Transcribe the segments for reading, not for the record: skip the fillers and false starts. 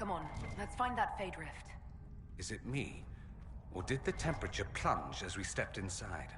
Come on, let's find that Fade Rift. Is it me? Or did the temperature plunge as we stepped inside?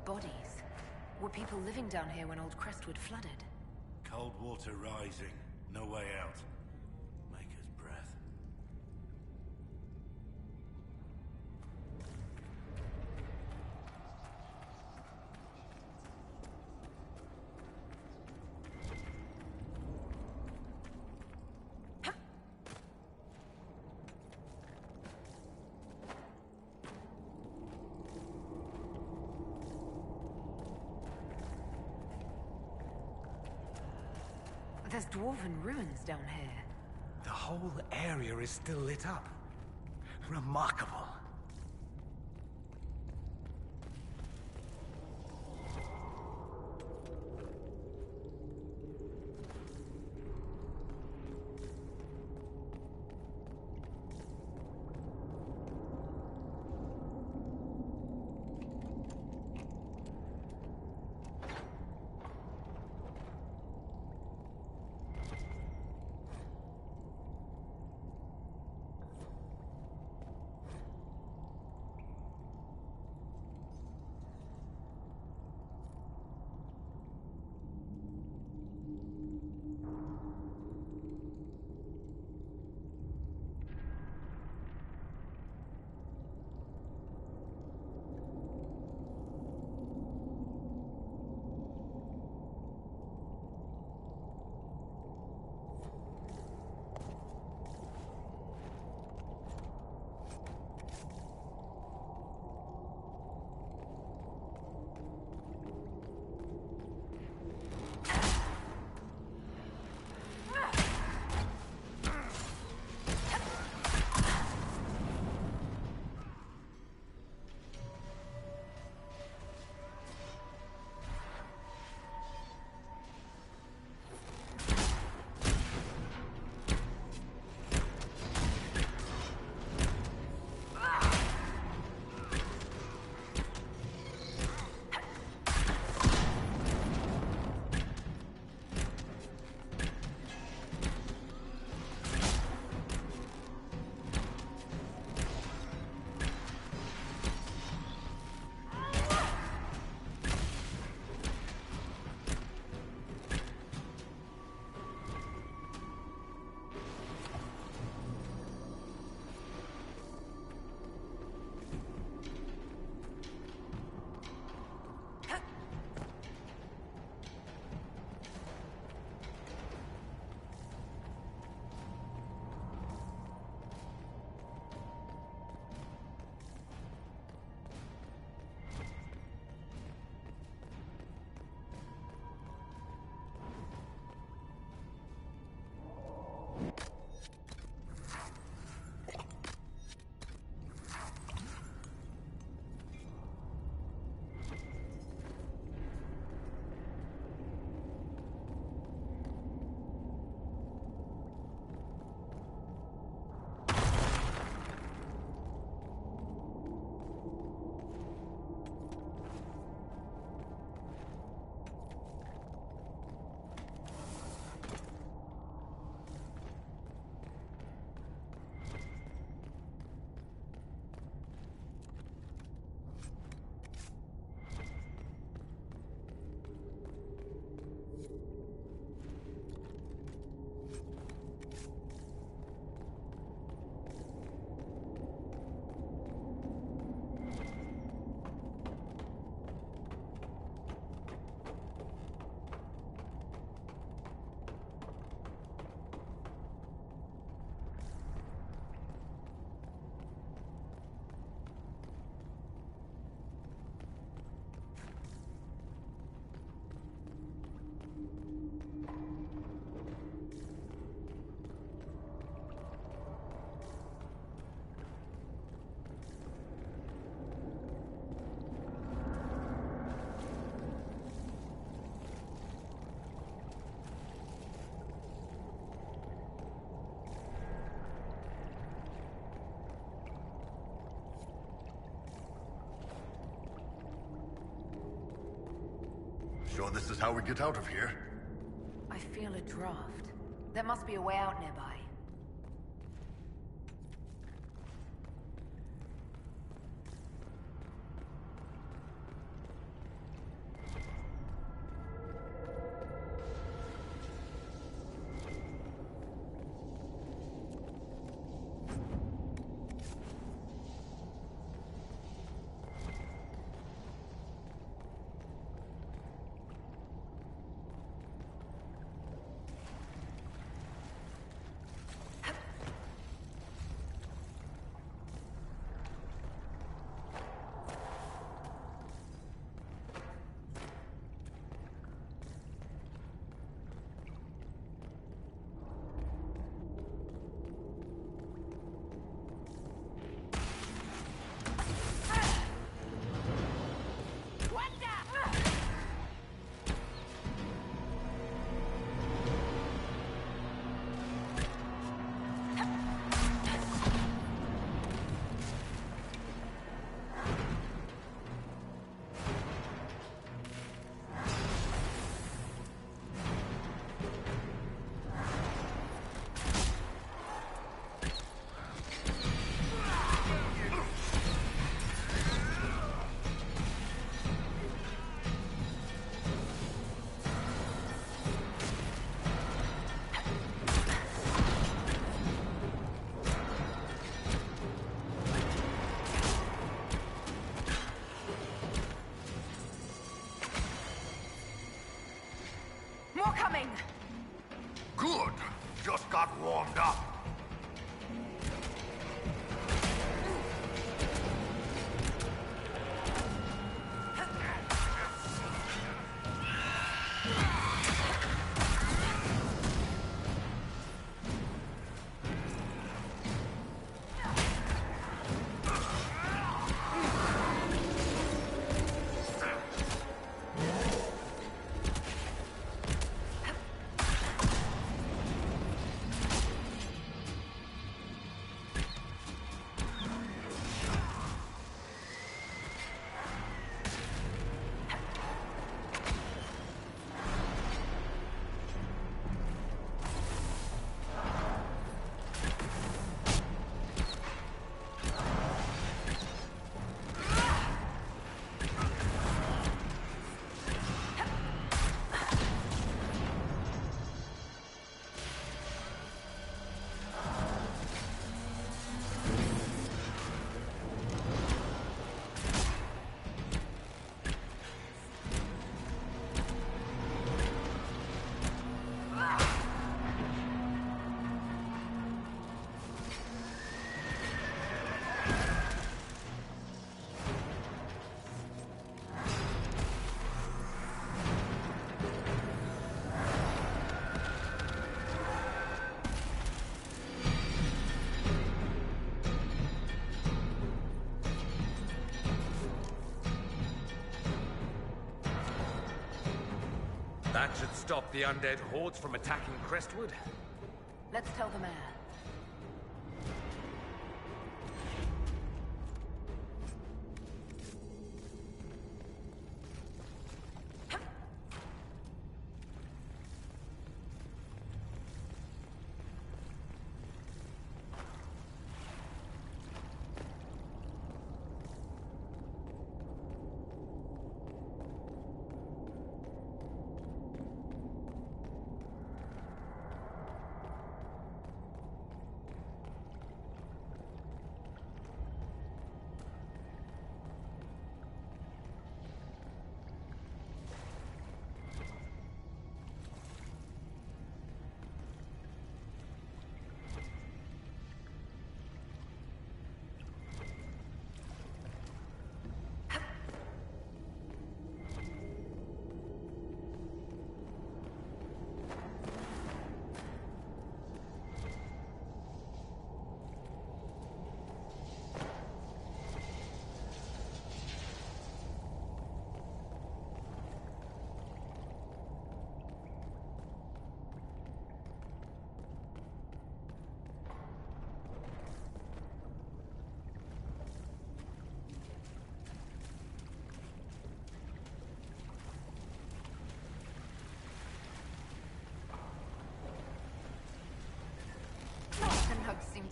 Bodies. Were people living down here when old Crestwood flooded? Cold water rising. No way out. Maker's breath. There's dwarven ruins down here. The whole area is still lit up. Remarkable. Sure this is how we get out of here? I feel a draft. There must be a way out nearby. Coming! Good! Just got warmed up. That should stop the undead hordes from attacking Crestwood. Let's tell the mayor.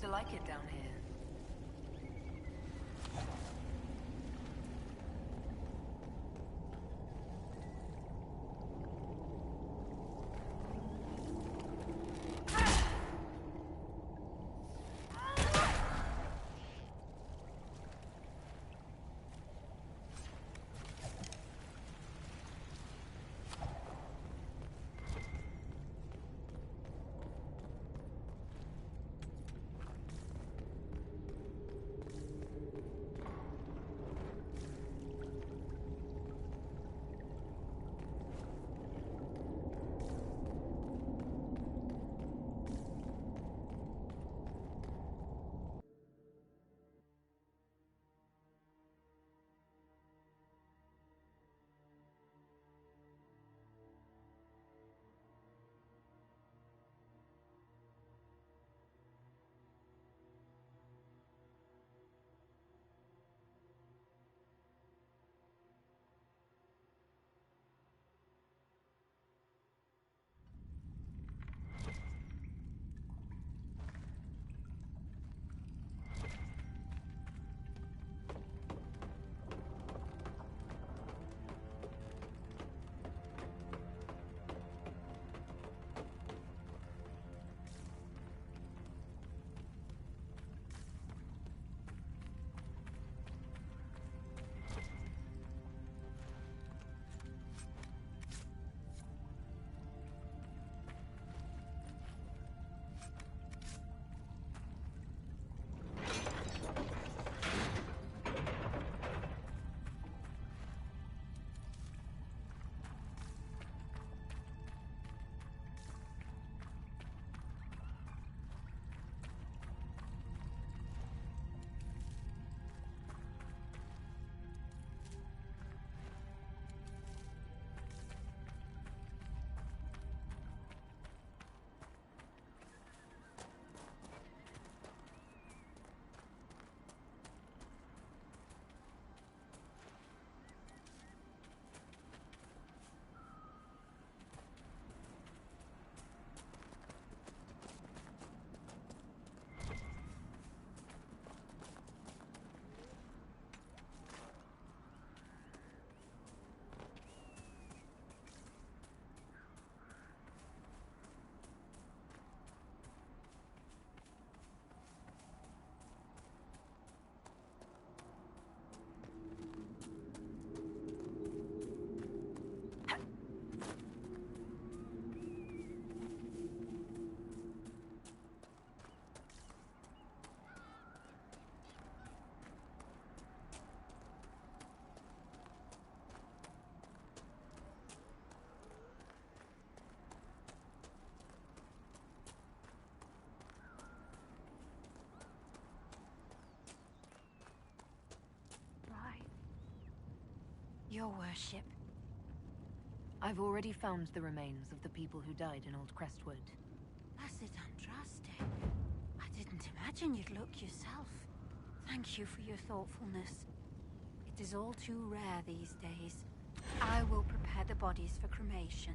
to like it down here. Your worship. I've already found the remains of the people who died in Old Crestwood. Blessed Andraste. I didn't imagine you'd look yourself. Thank you for your thoughtfulness. It is all too rare these days. I will prepare the bodies for cremation.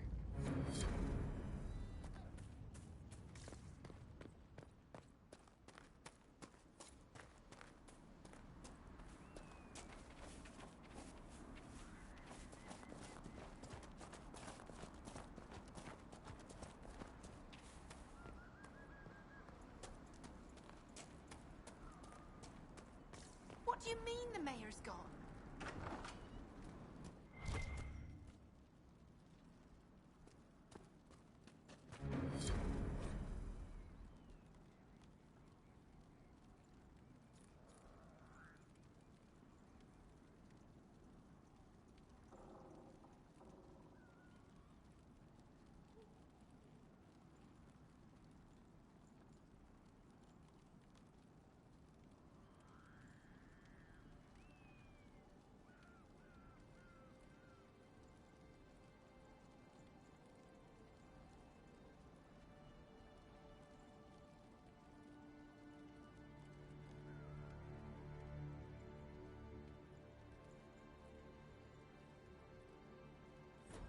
What do you mean the mayor's gone?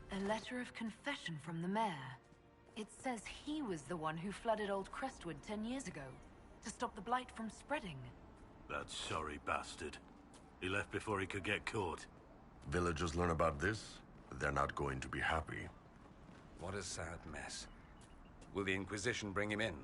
A letter of confession from the mayor. It says he was the one who flooded Old Crestwood 10 years ago. to stop the blight from spreading. That sorry bastard. He left before he could get caught. Villagers learn about this, they're not going to be happy. What a sad mess. Will the Inquisition bring him in?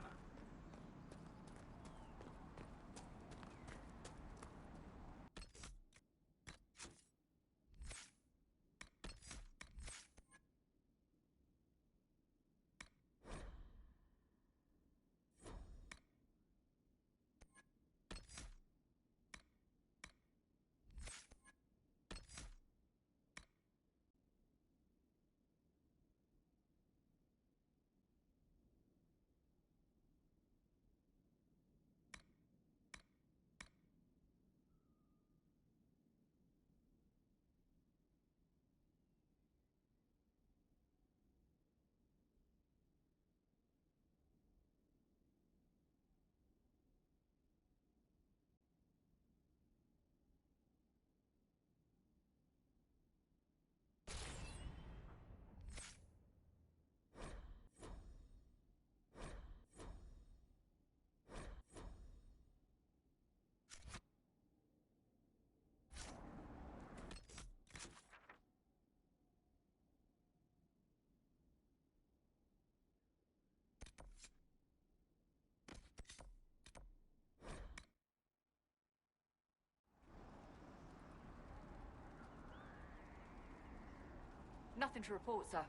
Nothing to report, sir.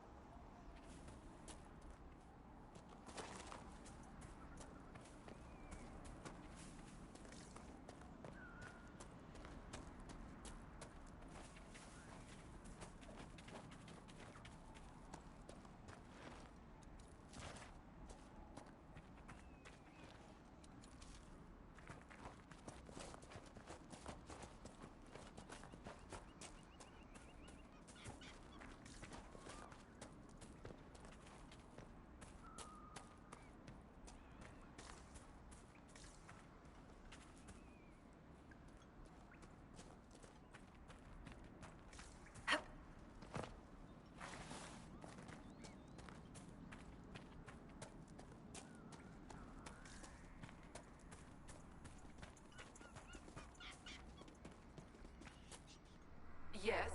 Yes?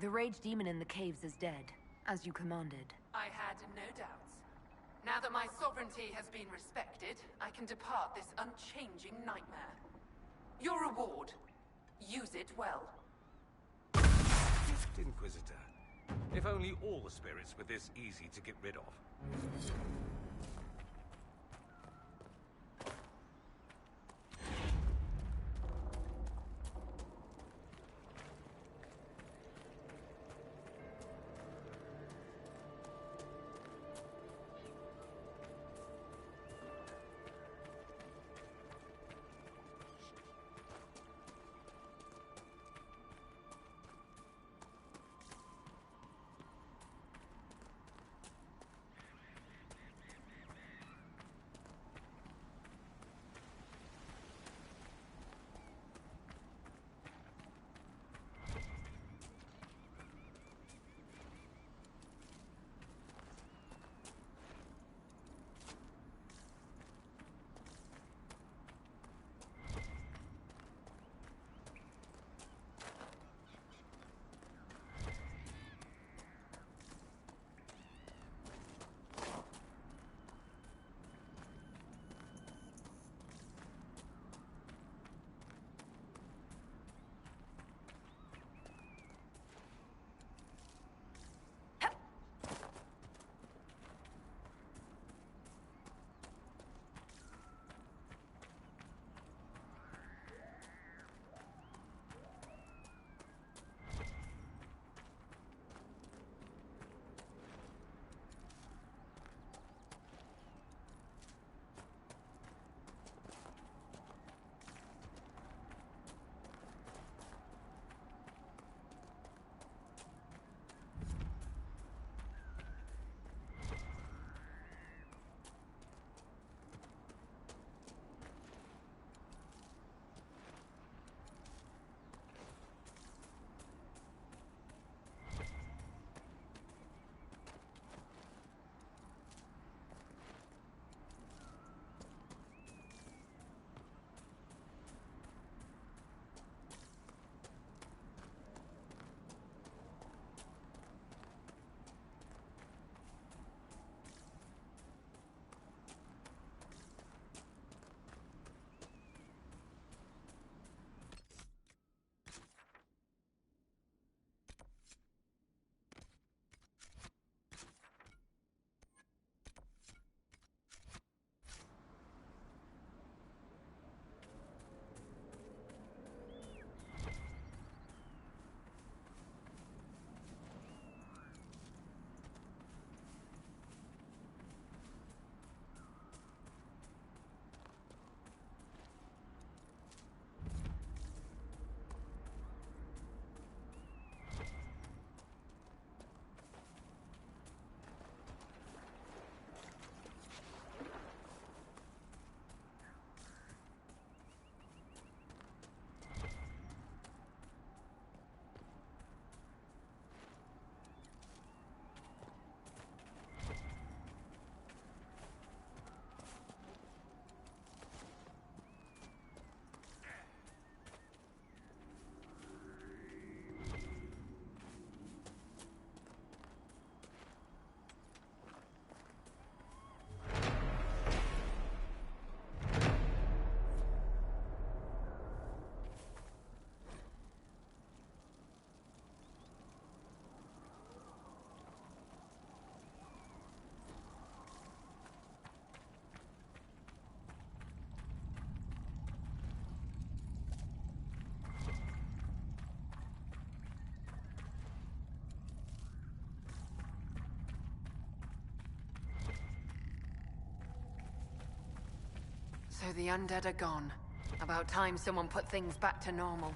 The rage demon in the caves is dead, as you commanded. I had no doubts. Now that my sovereignty has been respected, I can depart this unchanging nightmare. Your reward. Use it well. Gift Inquisitor. If only all the spirits were this easy to get rid of. So the undead are gone. About time someone put things back to normal.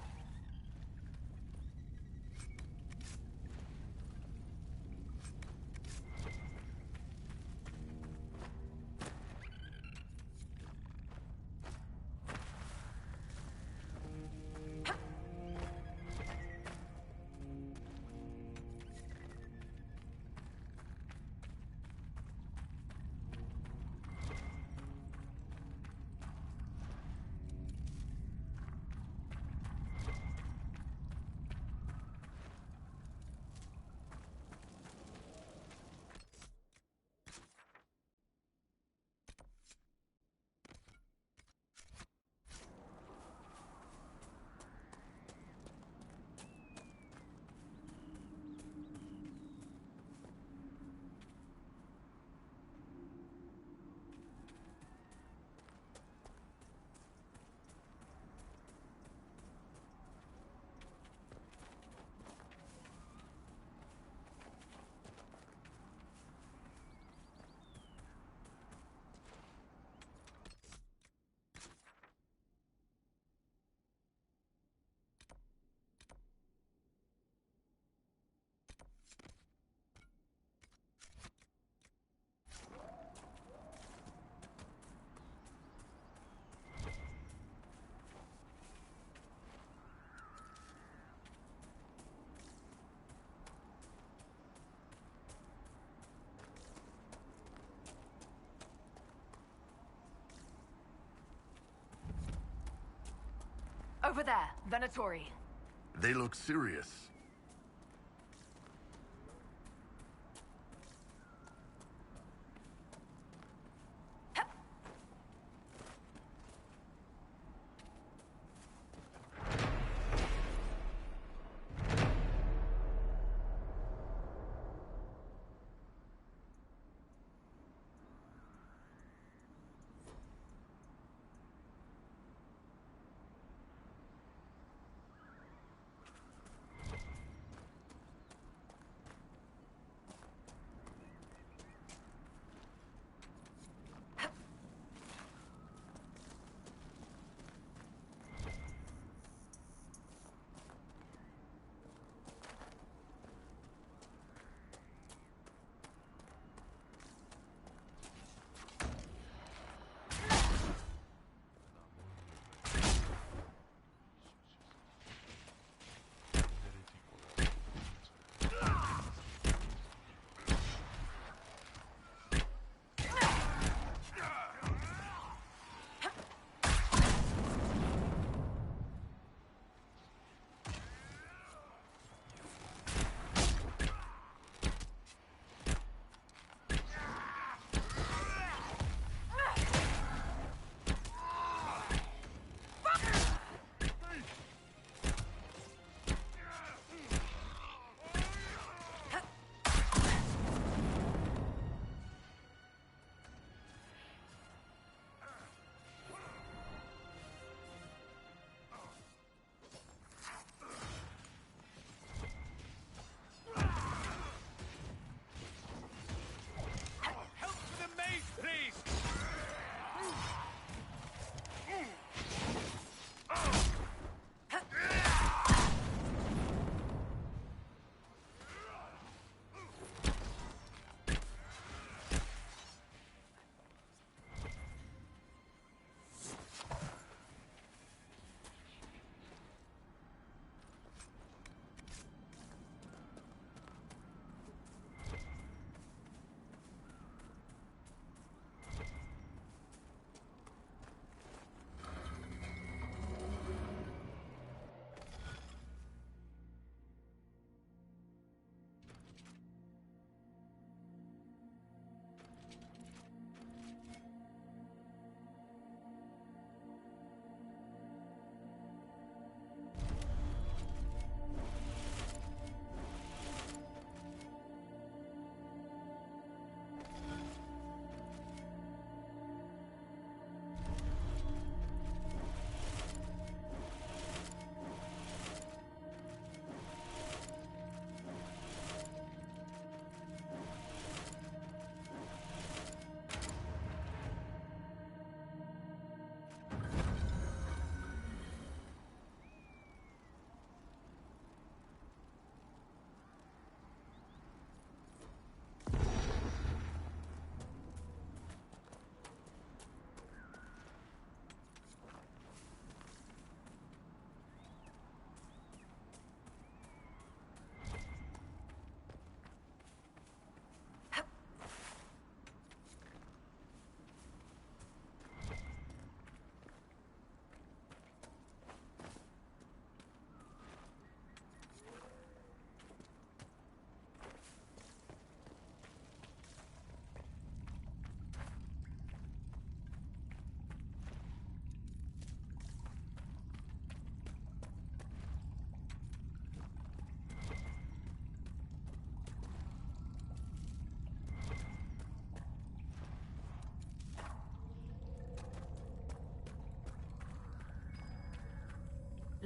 Over there, Venatori. They look serious.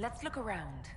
Let's look around.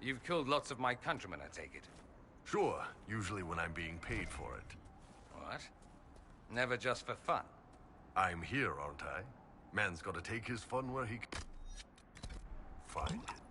You've killed lots of my countrymen, I take it. Sure, usually when I'm being paid for it. What? Never just for fun? I'm here, aren't I? Man's gotta take his fun where he can find it.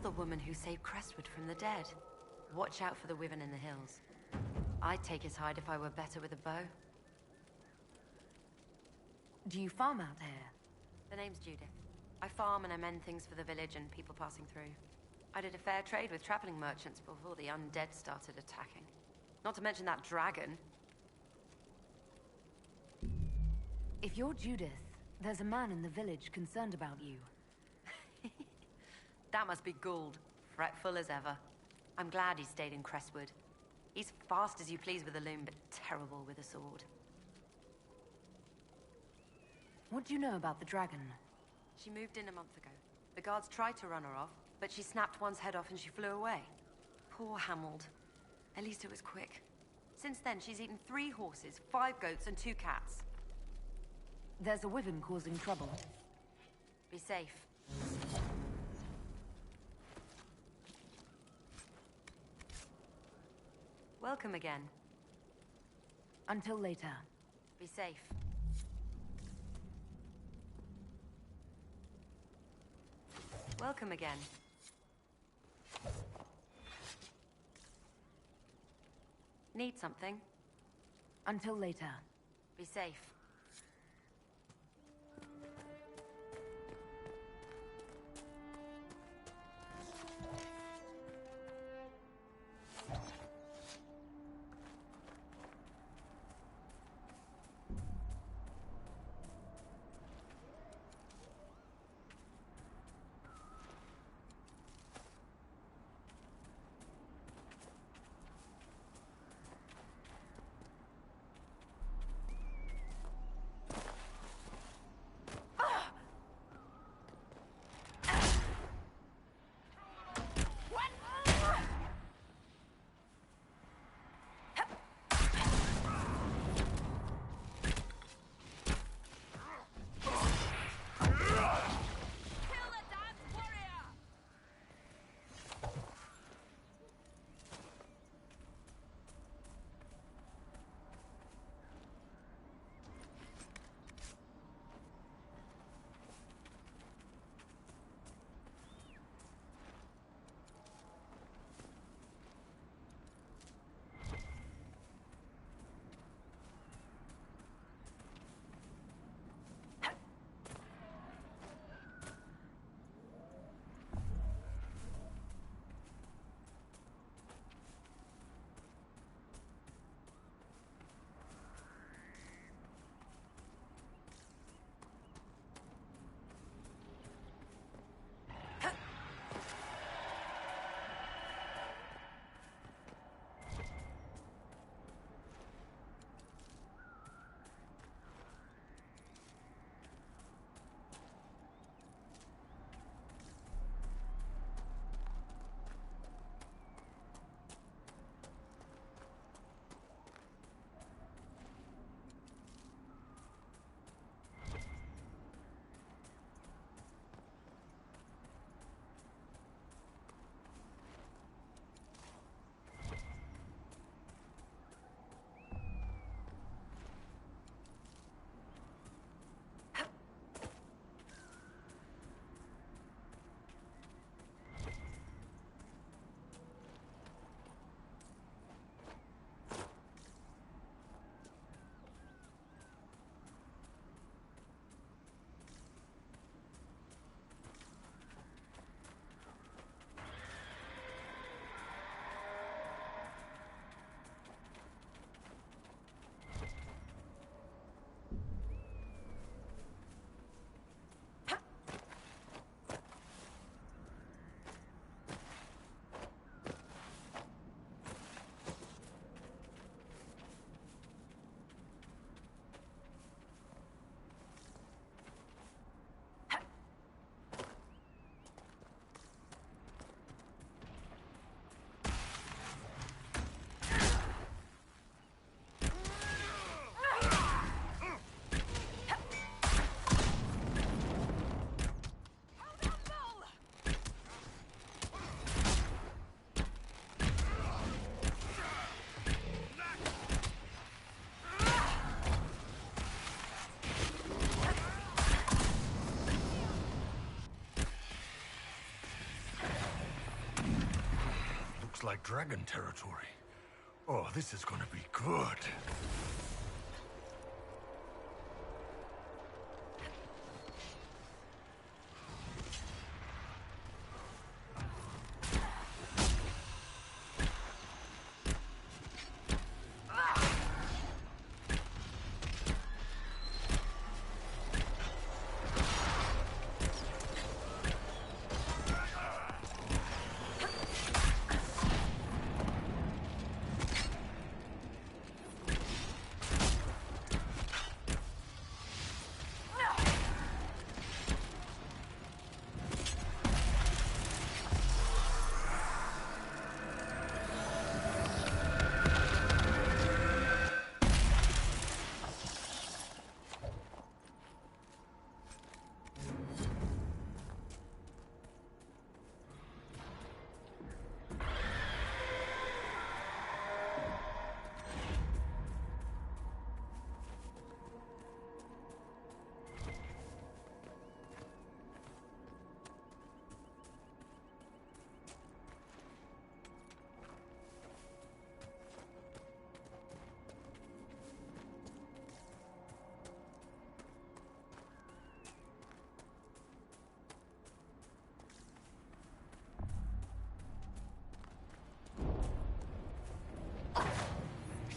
You're the woman who saved Crestwood from the dead. Watch out for the Wyvern in the hills. I'd take his hide if I were better with a bow. Do you farm out here? The name's Judith. I farm and I mend things for the village and people passing through. I did a fair trade with traveling merchants before the undead started attacking. Not to mention that dragon. If you're Judith, there's a man in the village concerned about you. That must be Gould, fretful as ever. I'm glad he stayed in Crestwood. He's fast as you please with a loom, but terrible with a sword. What do you know about the dragon? She moved in a month ago. The guards tried to run her off, but she snapped one's head off and she flew away. Poor Hamold. At least it was quick. Since then, she's eaten 3 horses, 5 goats, and 2 cats. There's a wyvern causing trouble. Be safe. Welcome again. Until later. Be safe. Welcome again. Need something? Until later. Be safe. looks like dragon territory. Oh, this is gonna be good.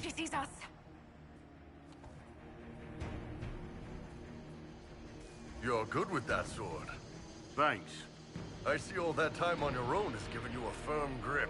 She sees us. You're good with that sword. Thanks. I see all that time on your own has given you a firm grip.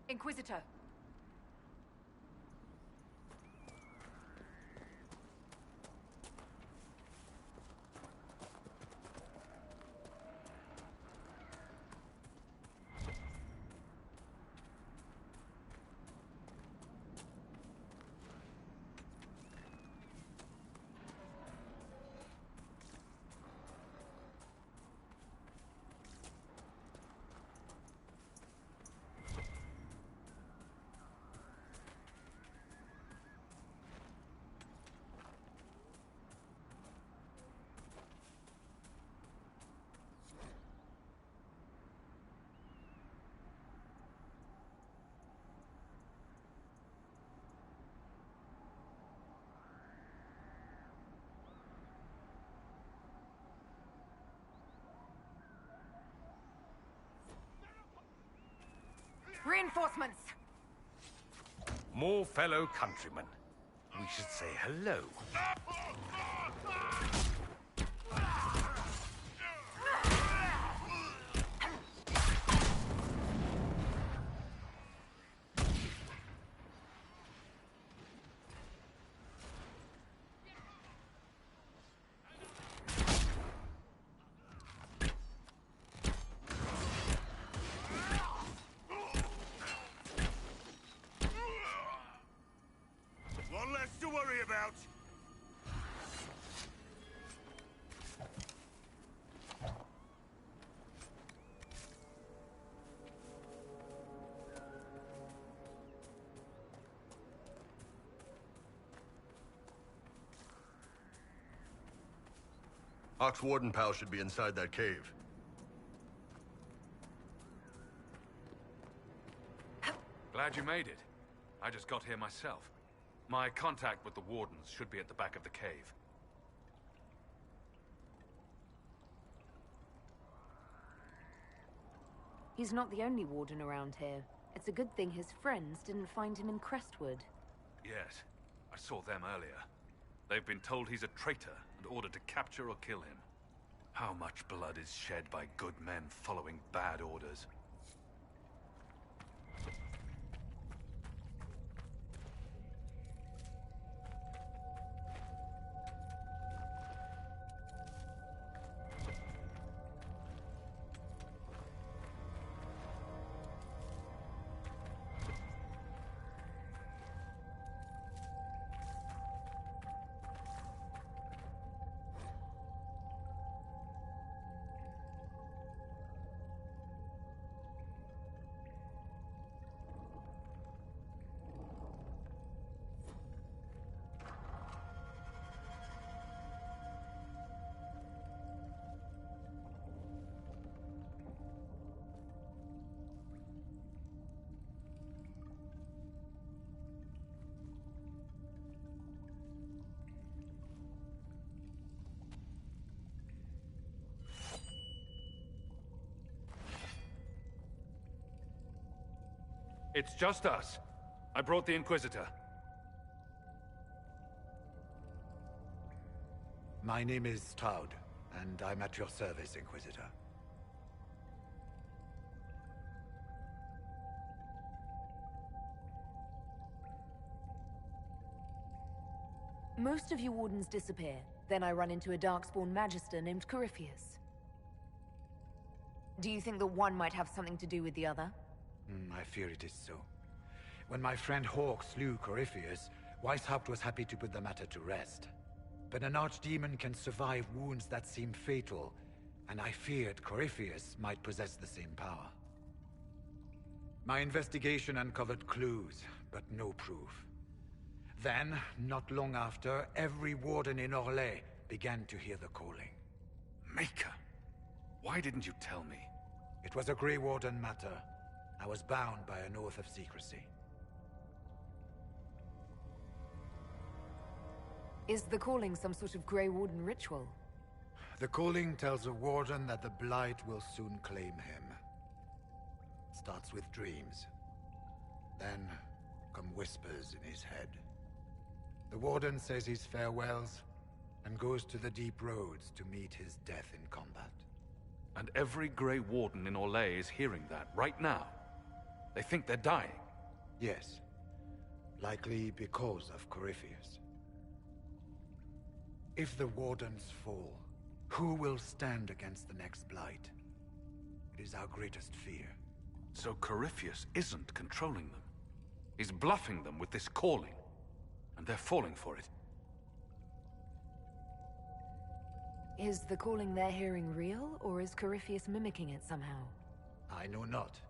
Inquisitor. Reinforcements! More fellow countrymen. We should say hello. One less to worry about. Ox Warden pal should be inside that cave. Glad you made it. I just got here myself. My contact with the Wardens should be at the back of the cave. He's not the only warden around here. It's a good thing his friends didn't find him in Crestwood. Yes, I saw them earlier. They've been told he's a traitor and ordered to capture or kill him. How much blood is shed by good men following bad orders? It's just us. I brought the Inquisitor. My name is Stroud, and I'm at your service, Inquisitor. Most of you wardens disappear. Then I run into a Darkspawn Magister named Corypheus. Do you think that one might have something to do with the other? I fear it is so. When my friend Hawk slew Corypheus, Weishaupt was happy to put the matter to rest. But an archdemon can survive wounds that seem fatal, and I feared Corypheus might possess the same power. My investigation uncovered clues, but no proof. Then, not long after, every warden in Orlais began to hear the calling. Maker, why didn't you tell me? It was a Grey Warden matter. I was bound by an oath of secrecy. Is the calling some sort of Grey Warden ritual? The calling tells a warden that the Blight will soon claim him. Starts with dreams. Then come whispers in his head. The warden says his farewells and goes to the deep roads to meet his death in combat. And every Grey Warden in Orlais is hearing that right now. They think they're dying. Yes. Likely because of Corypheus. If the Wardens fall, who will stand against the next Blight? It is our greatest fear. So Corypheus isn't controlling them. He's bluffing them with this calling. And they're falling for it. Is the calling they're hearing real, or is Corypheus mimicking it somehow? I know not.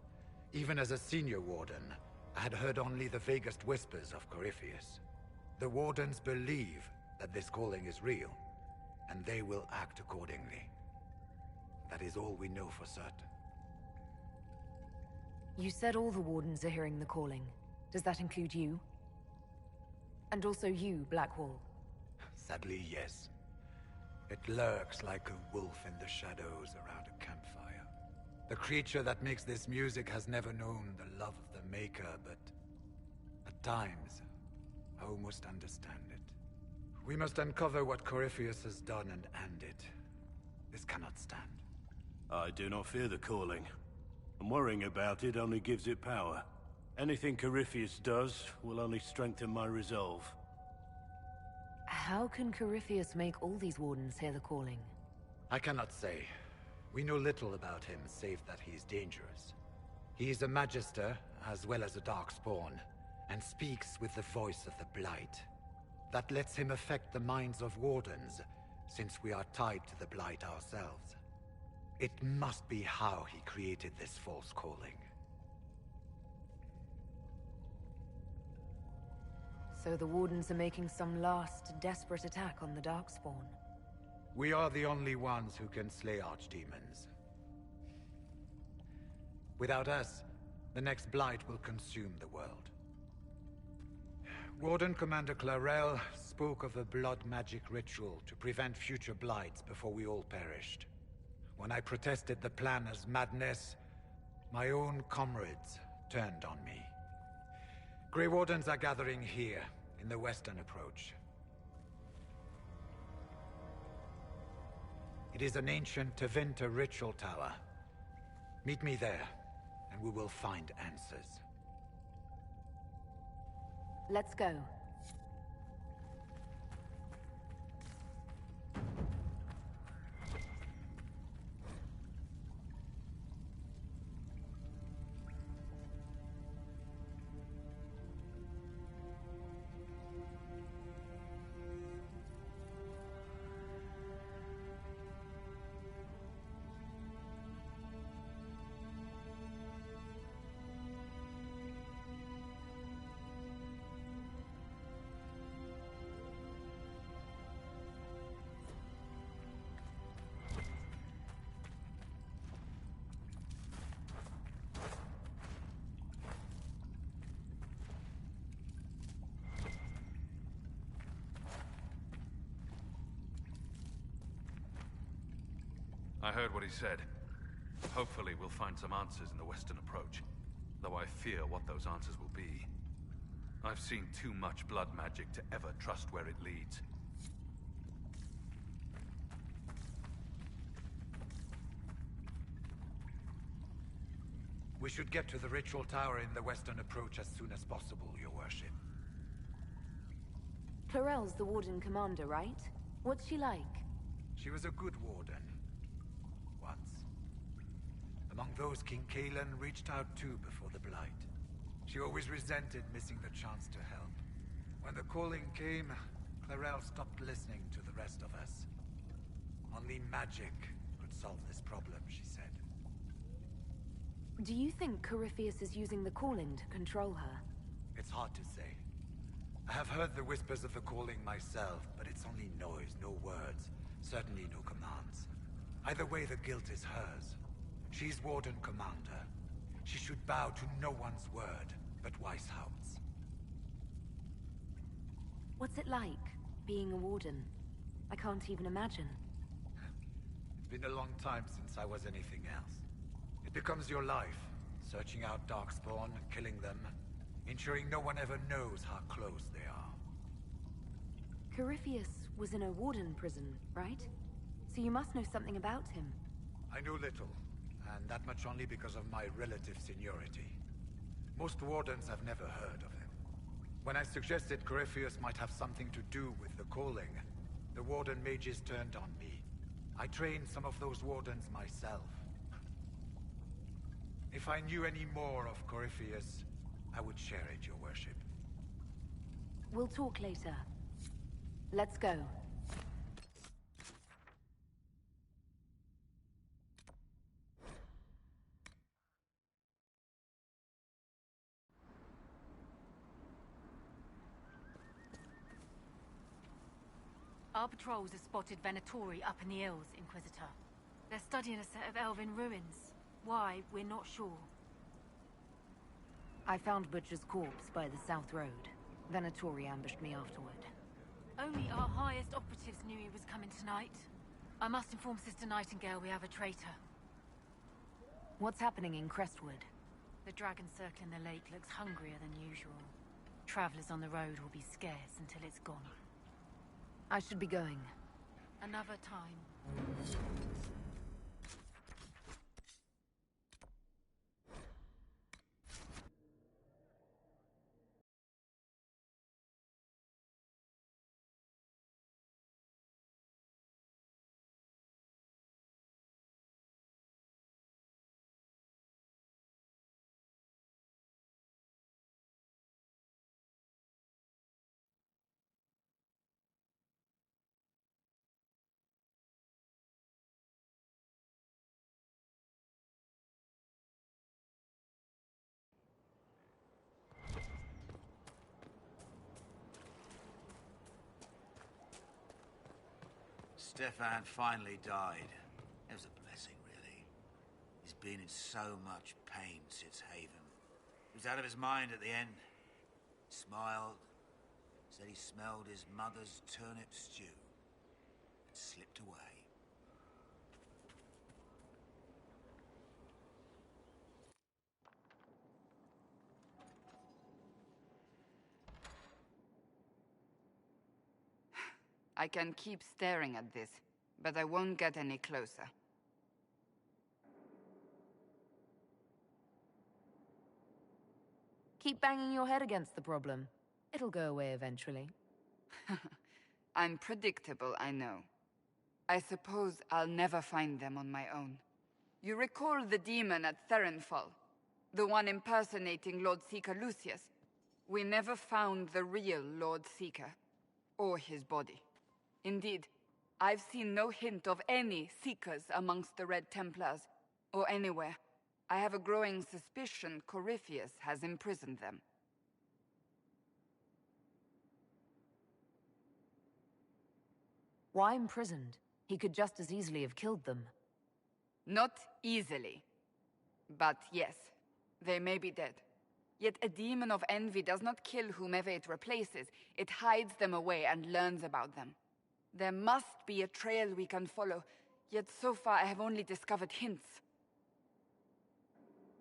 Even as a senior Warden, I had heard only the vaguest whispers of Corypheus. The Wardens believe that this calling is real, and they will act accordingly. That is all we know for certain. You said all the Wardens are hearing the calling. Does that include you? And also you, Blackwall? Sadly, yes. It lurks like a wolf in the shadows around a campfire. The creature that makes this music has never known the love of the Maker, but at times, I almost understand it. We must uncover what Corypheus has done and end it. This cannot stand. I do not fear the calling. And worrying about it only gives it power. Anything Corypheus does will only strengthen my resolve. How can Corypheus make all these Wardens hear the calling? I cannot say. We know little about him, save that he is dangerous. He is a Magister, as well as a Darkspawn, and speaks with the voice of the Blight. That lets him affect the minds of Wardens, since we are tied to the Blight ourselves. It must be how he created this false calling. So the Wardens are making some last, desperate attack on the Darkspawn. We are the only ones who can slay archdemons. Without us, the next Blight will consume the world. Warden Commander Clarel spoke of a blood magic ritual to prevent future Blights before we all perished. When I protested the plan as madness, my own comrades turned on me. Grey Wardens are gathering here, in the western approach. It is an ancient Tevinter ritual tower. Meet me there, and we will find answers. Let's go. I heard what he said. Hopefully we'll find some answers in the western approach, though I fear what those answers will be. I've seen too much blood magic to ever trust where it leads. We should get to the ritual tower in the western approach as soon as possible, Your Worship. Clarel's the Warden Commander, right? What's she like? She was a good Warden. Once. Among those King Cullen reached out to before the Blight. She always resented missing the chance to help. When the calling came, Clarel stopped listening to the rest of us. Only magic could solve this problem, she said. Do you think Corypheus is using the calling to control her? It's hard to say. I have heard the whispers of the calling myself, but it's only noise, no words. Certainly no commands. Either way, the guilt is hers. She's Warden Commander. She should bow to no one's word, but Weishaupt's. What's it like, being a Warden? I can't even imagine. It's been a long time since I was anything else. It becomes your life, searching out Darkspawn, killing them, ensuring no one ever knows how close they are. Corypheus was in a Warden prison, right? So you must know something about him. I know little, and that much only because of my relative seniority. Most wardens have never heard of him. When I suggested Corypheus might have something to do with the calling, the warden mages turned on me. I trained some of those wardens myself. If I knew any more of Corypheus, I would share it, your worship. We'll talk later. Let's go. Our patrols have spotted Venatori up in the hills, Inquisitor. They're studying a set of elven ruins. Why, we're not sure. I found Butcher's corpse by the South Road. Venatori ambushed me afterward. Only our highest operatives knew he was coming tonight. I must inform Sister Nightingale we have a traitor. What's happening in Crestwood? The dragon circling the lake looks hungrier than usual. Travelers on the road will be scarce until it's gone. I should be going. Another time. Stefan finally died. It was a blessing, really. He's been in so much pain since Haven. He was out of his mind at the end. Smiled, said he smelled his mother's turnip stew, and slipped away. I can keep staring at this, but I won't get any closer. Keep banging your head against the problem. It'll go away eventually. I'm predictable, I know. I suppose I'll never find them on my own. You recall the demon at Therenfall? The one impersonating Lord Seeker Lucius? We never found the real Lord Seeker, or his body. Indeed, I've seen no hint of any Seekers amongst the Red Templars, or anywhere. I have a growing suspicion Corypheus has imprisoned them. Why imprisoned? He could just as easily have killed them. Not easily. But yes, they may be dead. Yet a demon of envy does not kill whomever it replaces. It hides them away and learns about them. There must be a trail we can follow, yet so far I have only discovered hints.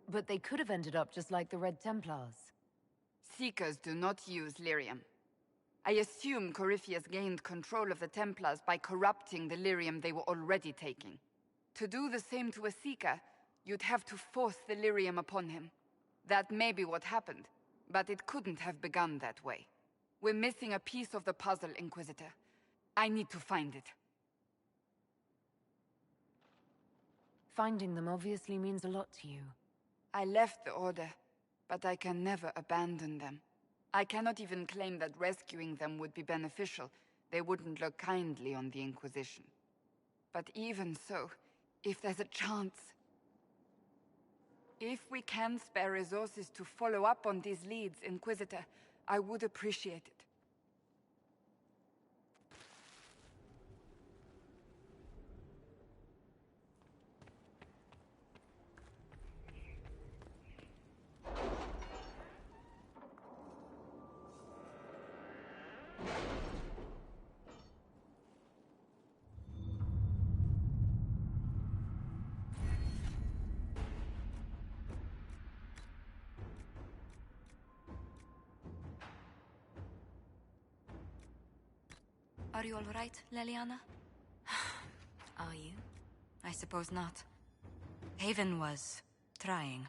But they could have ended up just like the Red Templars. Seekers do not use lyrium. I assume Corypheus gained control of the Templars by corrupting the lyrium they were already taking. To do the same to a Seeker, you'd have to force the lyrium upon him. That may be what happened, but it couldn't have begun that way. We're missing a piece of the puzzle, Inquisitor. I need to find it. Finding them obviously means a lot to you. I left the Order, but I can never abandon them. I cannot even claim that rescuing them would be beneficial. They wouldn't look kindly on the Inquisition. But even so, if there's a chance... If we can spare resources to follow up on these leads, Inquisitor, I would appreciate it. Are you all right, Leliana? Are you? I suppose not. Haven was trying.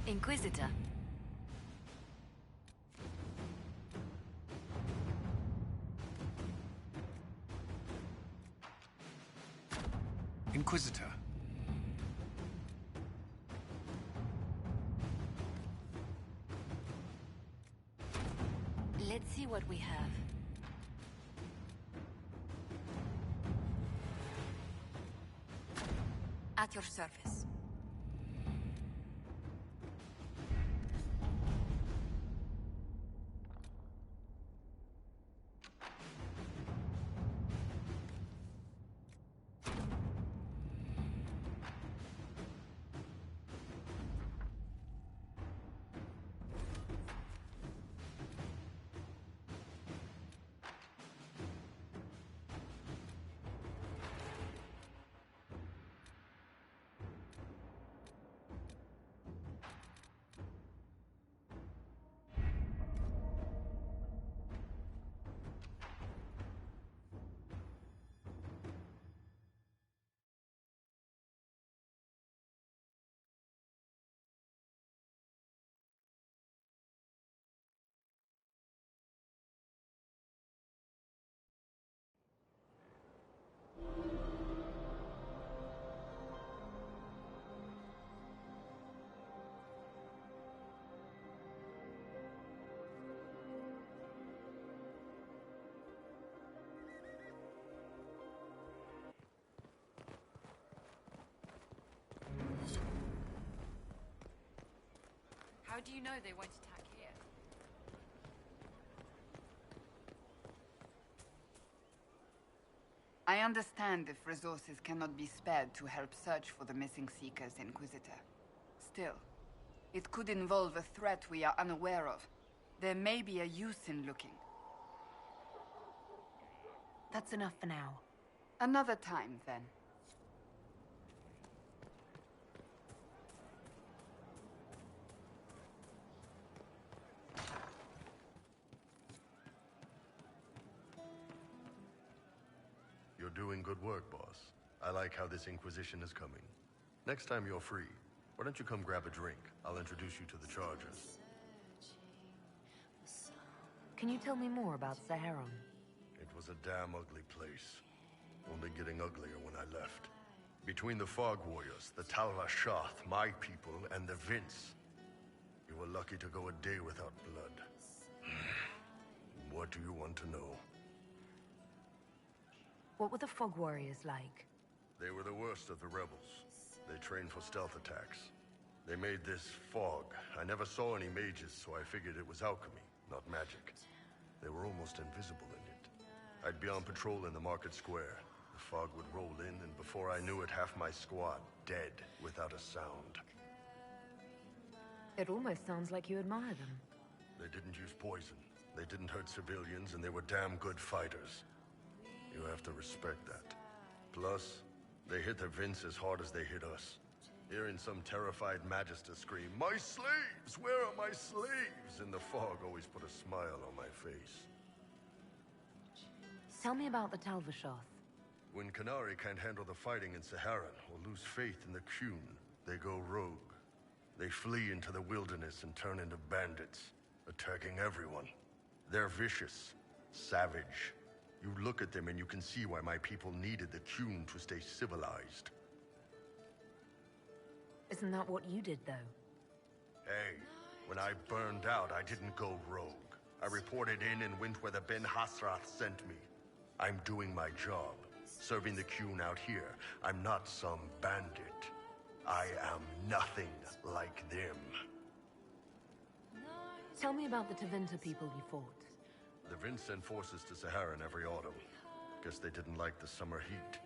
Inquisitor. Inquisitor. Let's see what we have. At your service. How do you know they won't attack here? I understand if resources cannot be spared to help search for the missing Seekers, Inquisitor. Still, it could involve a threat we are unaware of. There may be a use in looking. That's enough for now. Another time, then. You're doing good work, boss. I like how this Inquisition is coming. Next time you're free, why don't you come grab a drink? I'll introduce you to the Chargers. Can you tell me more about Saharon? It was a damn ugly place. Only getting uglier when I left. Between the Fog Warriors, the Talva Shoth, my people, and the Vince. You were lucky to go a day without blood. What do you want to know? What were the Fog Warriors like? They were the worst of the rebels. They trained for stealth attacks. They made this fog. I never saw any mages, so I figured it was alchemy, not magic. They were almost invisible in it. I'd be on patrol in the market square. The fog would roll in, and before I knew it, half my squad dead without a sound. It almost sounds like you admire them. They didn't use poison. They didn't hurt civilians, and they were damn good fighters. You have to respect that. Plus, they hit the Vince as hard as they hit us. Hearing some terrified Magister scream, "My slaves! Where are my slaves?" in the fog always put a smile on my face. Tell me about the Talva Shoth. When Qunari can't handle the fighting in Saharan or lose faith in the Qun, they go rogue. They flee into the wilderness and turn into bandits, attacking everyone. They're vicious, savage. You look at them and you can see why my people needed the Qun to stay civilized. Isn't that what you did, though? Hey, when I burned out, I didn't go rogue. I reported in and went where the Ben Hasrath sent me. I'm doing my job, serving the Qun out here. I'm not some bandit. I am nothing like them. Tell me about the Tevinter people you fought. The Vince sent forces to Saharan every autumn. Guess they didn't like the summer heat.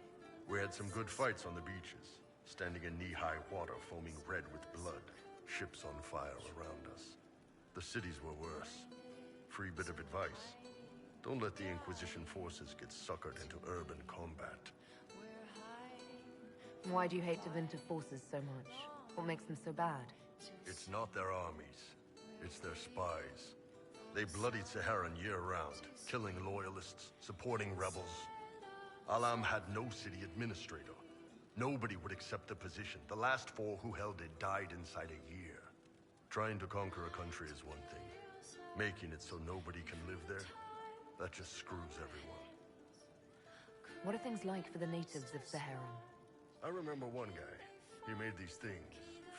We had some good fights on the beaches, standing in knee-high water foaming red with blood, ships on fire around us. The cities were worse. Free bit of advice. Don't let the Inquisition forces get suckered into urban combat. Why do you hate Tevinter forces so much? What makes them so bad? It's not their armies. It's their spies. They bloodied Saharan year-round, killing loyalists, supporting rebels. Alam had no city administrator. Nobody would accept the position. The last 4 who held it died inside a year. Trying to conquer a country is one thing. Making it so nobody can live there, that just screws everyone. What are things like for the natives of Saharan? I remember one guy. He made these things,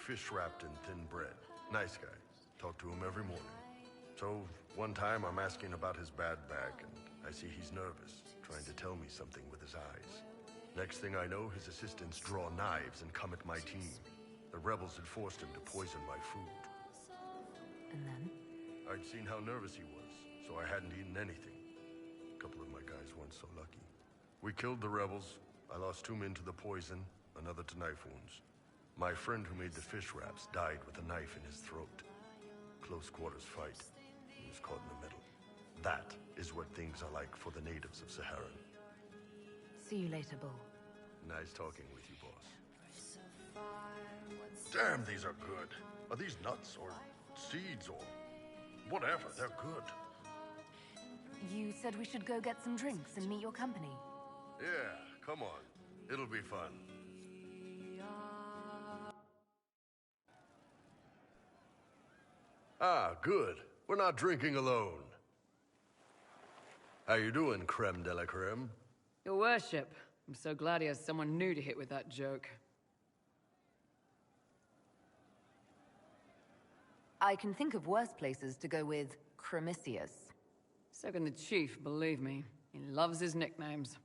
fish wrapped in thin bread. Nice guy. Talk to him every morning. So, one time I'm asking about his bad back, and I see he's nervous, trying to tell me something with his eyes. Next thing I know, his assistants draw knives and come at my team. The rebels had forced him to poison my food. And then? I'd seen how nervous he was, so I hadn't eaten anything. A couple of my guys weren't so lucky. We killed the rebels. I lost 2 men to the poison, another to knife wounds. My friend who made the fish wraps died with a knife in his throat. Close quarters fight. He was caught in the middle. That is what things are like for the natives of Saharan. See you later, Bull. Nice talking with you, boss. Damn, these are good. Are these nuts or seeds or whatever? They're good. You said we should go get some drinks and meet your company. Yeah, come on. It'll be fun. Ah, good. We're not drinking alone. How you doing, creme de la creme? Your worship. I'm so glad he has someone new to hit with that joke. I can think of worse places to go with Cremisius. So can the chief, believe me. He loves his nicknames.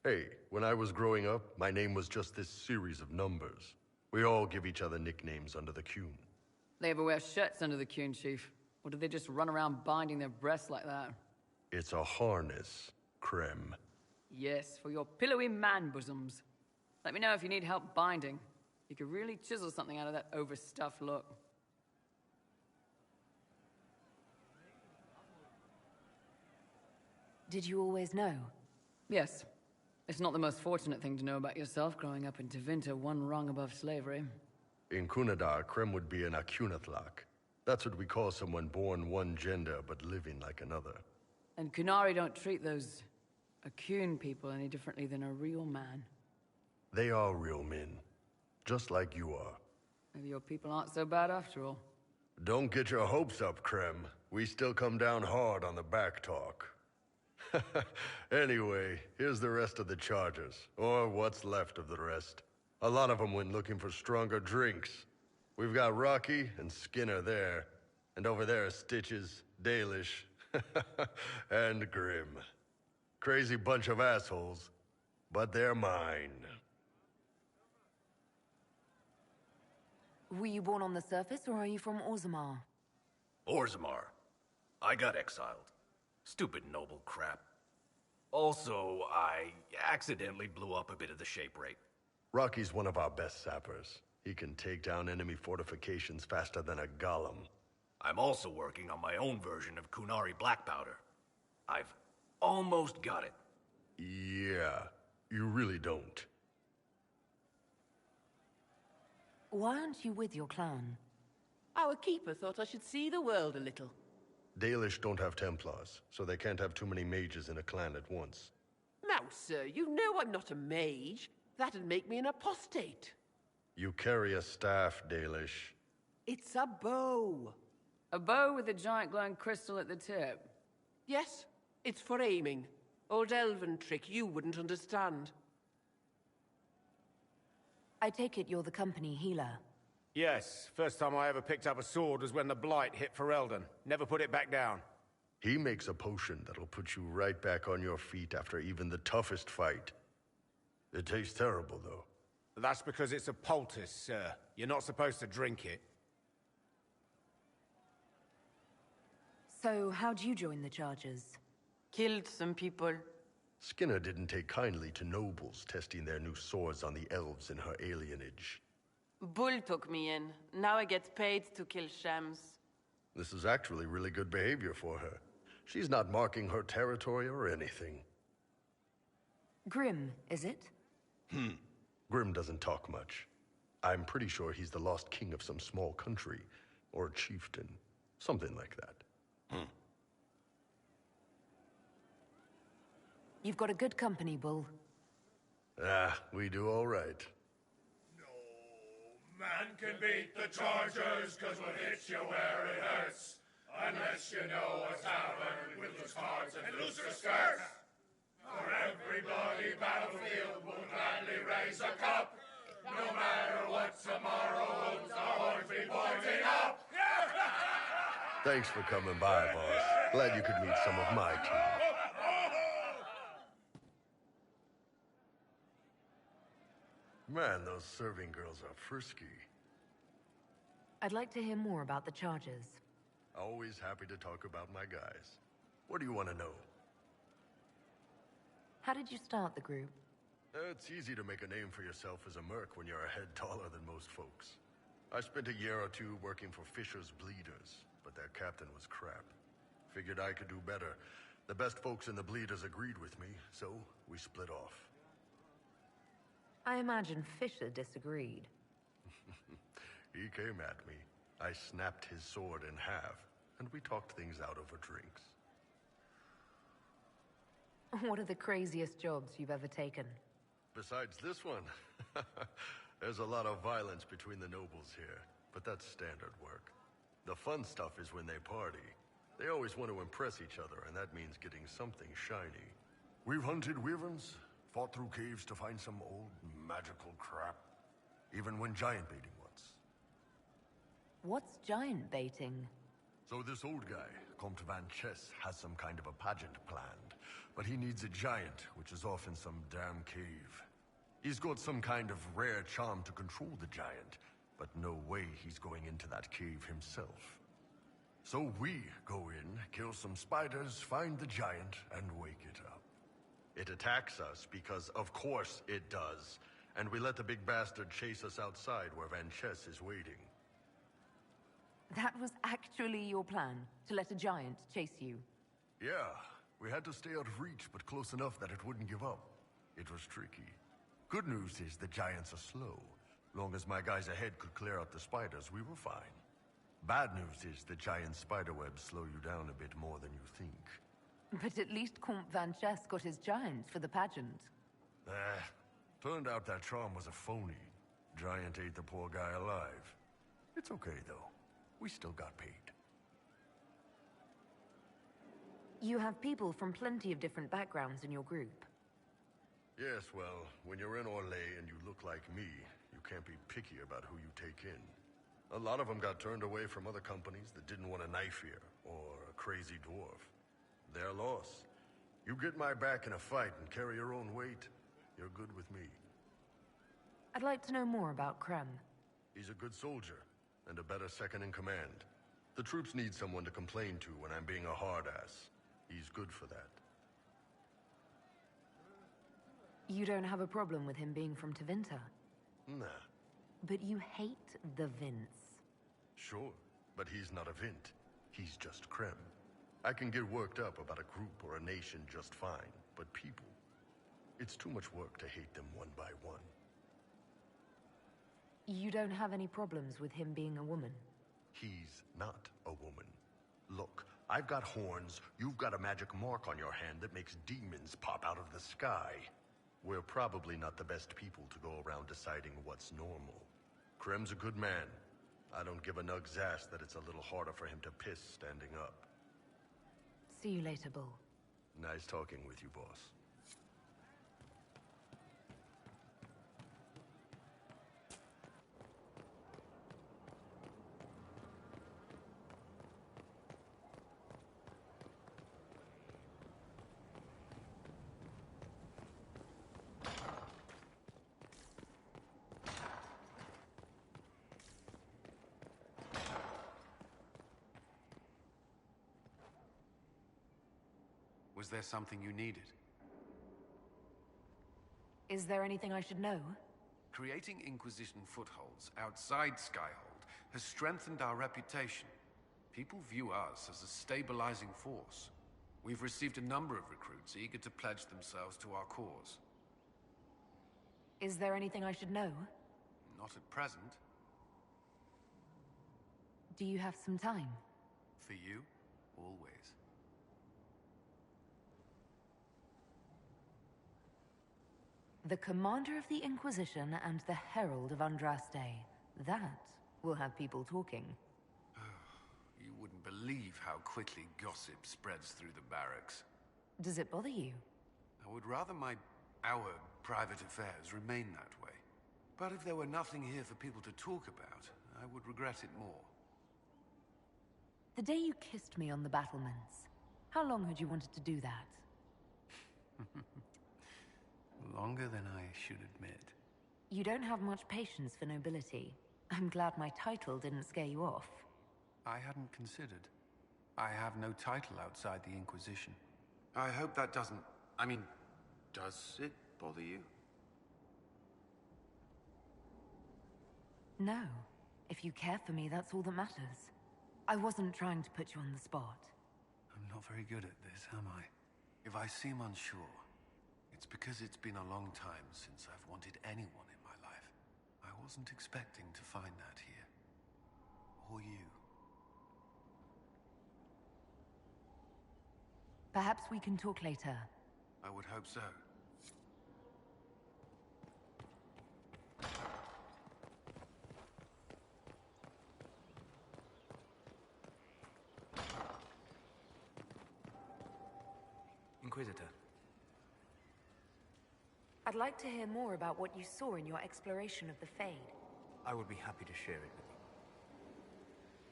Hey, when I was growing up, my name was just this series of numbers. We all give each other nicknames under the Qun. They ever wear shirts under the Qun, chief? Or do they just run around binding their breasts like that? It's a harness, creme. Yes, for your pillowy man bosoms. Let me know if you need help binding. You could really chisel something out of that overstuffed look. Did you always know? Yes. It's not the most fortunate thing to know about yourself, growing up in Tevinter, one rung above slavery. In Kunadar, creme would be an Akunathlak. That's what we call someone born one gender but living like another. And Kunari don't treat those Akun people any differently than a real man. They are real men, just like you are. Maybe your people aren't so bad after all. Don't get your hopes up, creme. We still come down hard on the back talk. Anyway, here's the rest of the chargers, or what's left of the rest. A lot of them went looking for stronger drinks. We've got Rocky and Skinner there, and over there are Stitches, Dalish, and Grim. Crazy bunch of assholes, but they're mine. Were you born on the surface, or are you from Orzammar? Orzammar. I got exiled. Stupid noble crap. Also, I accidentally blew up a bit of the shape rate. Rocky's one of our best sappers. He can take down enemy fortifications faster than a golem. I'm also working on my own version of Kunari black powder. I've almost got it. Yeah, you really don't. Why aren't you with your clan? Our keeper thought I should see the world a little. Dalish don't have Templars, so they can't have too many mages in a clan at once. Now, sir, you know I'm not a mage. That'd make me an apostate. You carry a staff, Dalish. It's a bow. A bow with a giant glowing crystal at the tip? Yes, it's for aiming. Old elven trick you wouldn't understand. I take it you're the company healer. Yes, first time I ever picked up a sword was when the Blight hit Ferelden. Never put it back down. He makes a potion that'll put you right back on your feet after even the toughest fight. It tastes terrible, though. That's because it's a poultice, sir. You're not supposed to drink it. So, how'd you join the Chargers? Killed some people. Skinner didn't take kindly to nobles testing their new swords on the elves in her alienage. Bull took me in. Now I get paid to kill shams. This is actually really good behavior for her. She's not marking her territory or anything. Grim, is it? Grim doesn't talk much. I'm pretty sure he's the lost king of some small country, or chieftain. Something like that. You've got a good company, Bull. Ah, we do all right. Man can beat the chargers, cause we'll hit you where it hurts. Unless you know a tavern with loose cards and looser skirts. For every bloody battlefield will gladly raise a cup. No matter what tomorrow holds, our horns be pointing up. Thanks for coming by, boss. Glad you could meet some of my team. Man, those serving girls are frisky. I'd like to hear more about the charges. Always happy to talk about my guys. What do you want to know? How did you start the group? It's easy to make a name for yourself as a merc when you're a head taller than most folks. I spent a year or two working for Fisher's Bleeders, but their captain was crap. Figured I could do better. The best folks in the Bleeders agreed with me, so we split off. I imagine Fisher disagreed. He came at me. I snapped his sword in half, and we talked things out over drinks. What are the craziest jobs you've ever taken? Besides this one, there's a lot of violence between the nobles here, but that's standard work. The fun stuff is when they party. They always want to impress each other, and that means getting something shiny. We've hunted wyverns, fought through caves to find some old magical crap. Even went giant baiting once. What's giant baiting? So this old guy, Comte Van Chess, has some kind of a pageant planned. But he needs a giant, which is off in some damn cave. He's got some kind of rare charm to control the giant, but no way he's going into that cave himself. So we go in, kill some spiders, find the giant, and wake it up. It attacks us because, of course, it does. And we let the big bastard chase us outside where Van Chess is waiting. That was actually your plan, to let a giant chase you? Yeah, we had to stay out of reach, but close enough that it wouldn't give up. It was tricky. Good news is the giants are slow. Long as my guys ahead could clear out the spiders, we were fine. Bad news is the giant spiderwebs slow you down a bit more than you think. But at least Comte Van Chess got his giant for the pageant. Turned out that charm was a phony. Giant ate the poor guy alive. It's okay, though. We still got paid. You have people from plenty of different backgrounds in your group. Yes, well, when you're in Orlais and you look like me, you can't be picky about who you take in. A lot of them got turned away from other companies that didn't want a knife here, or a crazy dwarf. Their loss. You get my back in a fight and carry your own weight, you're good with me. I'd like to know more about Krem. He's a good soldier, and a better second-in-command. The troops need someone to complain to when I'm being a hard-ass. He's good for that. You don't have a problem with him being from Tevinter? Nah. But you hate the Vince. Sure, but he's not a Vint. He's just Krem. I can get worked up about a group or a nation just fine, but people... It's too much work to hate them one by one. You don't have any problems with him being a woman? He's not a woman. Look, I've got horns, you've got a magic mark on your hand that makes demons pop out of the sky. We're probably not the best people to go around deciding what's normal. Krem's a good man. I don't give a nug's ass that it's a little harder for him to piss standing up. See you later, Bull. Nice talking with you, boss. Was there something you needed? Is there anything I should know? Creating Inquisition footholds outside Skyhold has strengthened our reputation. People view us as a stabilizing force. We've received a number of recruits eager to pledge themselves to our cause. Is there anything I should know? Not at present. Do you have some time? For you, always. The Commander of the Inquisition and the Herald of Andraste. That will have people talking. You wouldn't believe how quickly gossip spreads through the barracks. Does it bother you? I would rather our private affairs remain that way. But if there were nothing here for people to talk about, I would regret it more. The day you kissed me on the battlements, how long had you wanted to do that? Longer than I should admit. You don't have much patience for nobility. I'm glad my title didn't scare you off. I hadn't considered. I have no title outside the Inquisition. I hope that doesn't... I mean, does it bother you? No. If you care for me, that's all that matters. I wasn't trying to put you on the spot. I'm not very good at this, am I? If I seem unsure, it's because it's been a long time since I've wanted anyone in my life. I wasn't expecting to find that here. Or you. Perhaps we can talk later. I would hope so. Inquisitor. I'd like to hear more about what you saw in your exploration of the Fade. I would be happy to share it with you.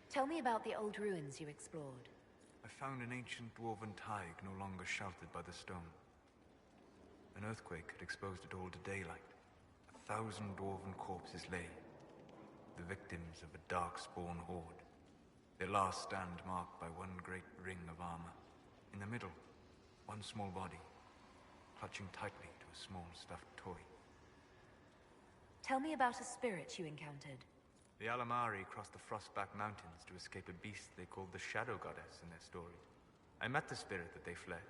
Tell me about the old ruins you explored. I found an ancient dwarven thaig no longer sheltered by the stone. An earthquake had exposed it all to daylight. 1,000 dwarven corpses lay, the victims of a dark-spawn horde. Their last stand marked by one great ring of armor. In the middle, one small body, clutching tightly to a small stuffed toy. Tell me about a spirit you encountered. The Alamari crossed the Frostback Mountains to escape a beast they called the Shadow Goddess in their story. I met the spirit that they fled.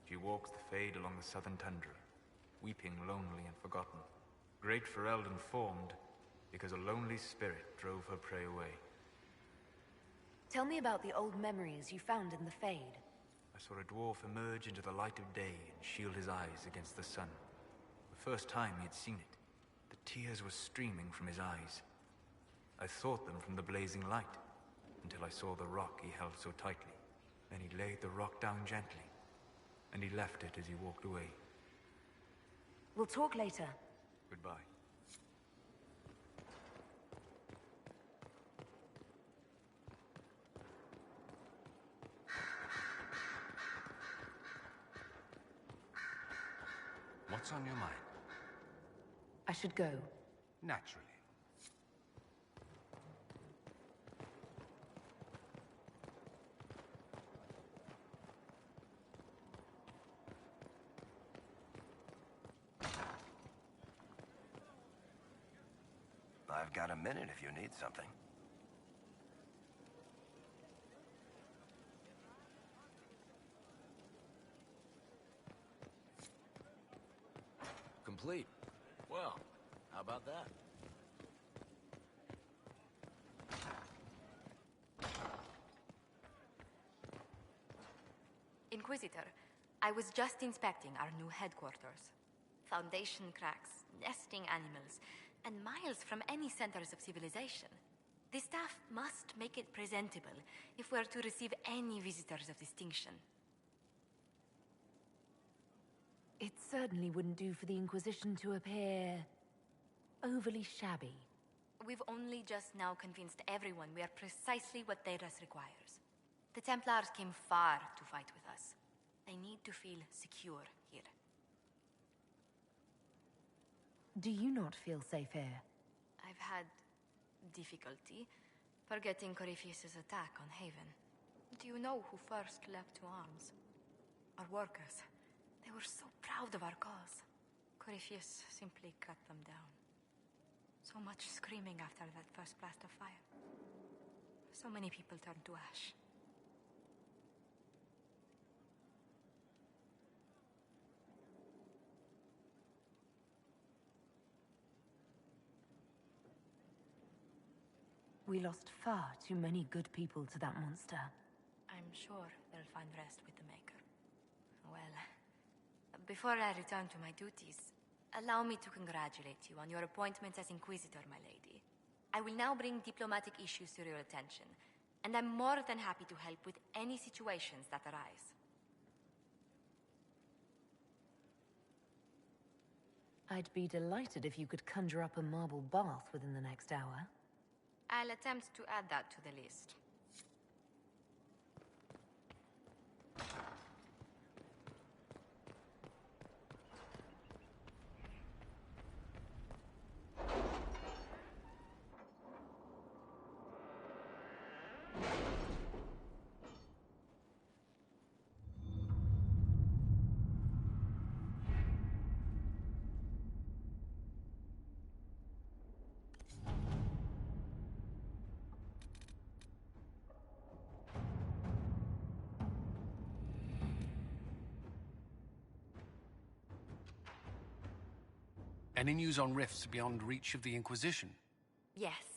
She walks the Fade along the southern tundra, weeping lonely and forgotten. Great Ferelden formed because a lonely spirit drove her prey away. Tell me about the old memories you found in the Fade. I saw a dwarf emerge into the light of day and shield his eyes against the sun. The first time he had seen it, the tears were streaming from his eyes. I thought them from the blazing light, until I saw the rock he held so tightly. Then he laid the rock down gently, and he left it as he walked away. We'll talk later. Goodbye. What's on your mind? I should go. Naturally. I've got a minute if you need something. Complete. Well, how about that? Inquisitor, I was just inspecting our new headquarters. Foundation cracks, nesting animals, and miles from any centers of civilization. The staff must make it presentable if we're to receive any visitors of distinction. It certainly wouldn't do for the Inquisition to appear overly shabby. We've only just now convinced everyone we are precisely what their dress requires. The Templars came far to fight with us. They need to feel secure here. Do you not feel safe here? I've had difficulty forgetting Corypheus' attack on Haven. Do you know who first leapt to arms? Our workers. They were so proud of our cause. Corypheus simply cut them down. So much screaming after that first blast of fire. So many people turned to ash. We lost far too many good people to that monster. I'm sure they'll find rest with the Maker. Well, before I return to my duties, allow me to congratulate you on your appointment as Inquisitor, my lady. I will now bring diplomatic issues to your attention, and I'm more than happy to help with any situations that arise. I'd be delighted if you could conjure up a marble bath within the next hour. I'll attempt to add that to the list. Any news on rifts beyond reach of the Inquisition? Yes.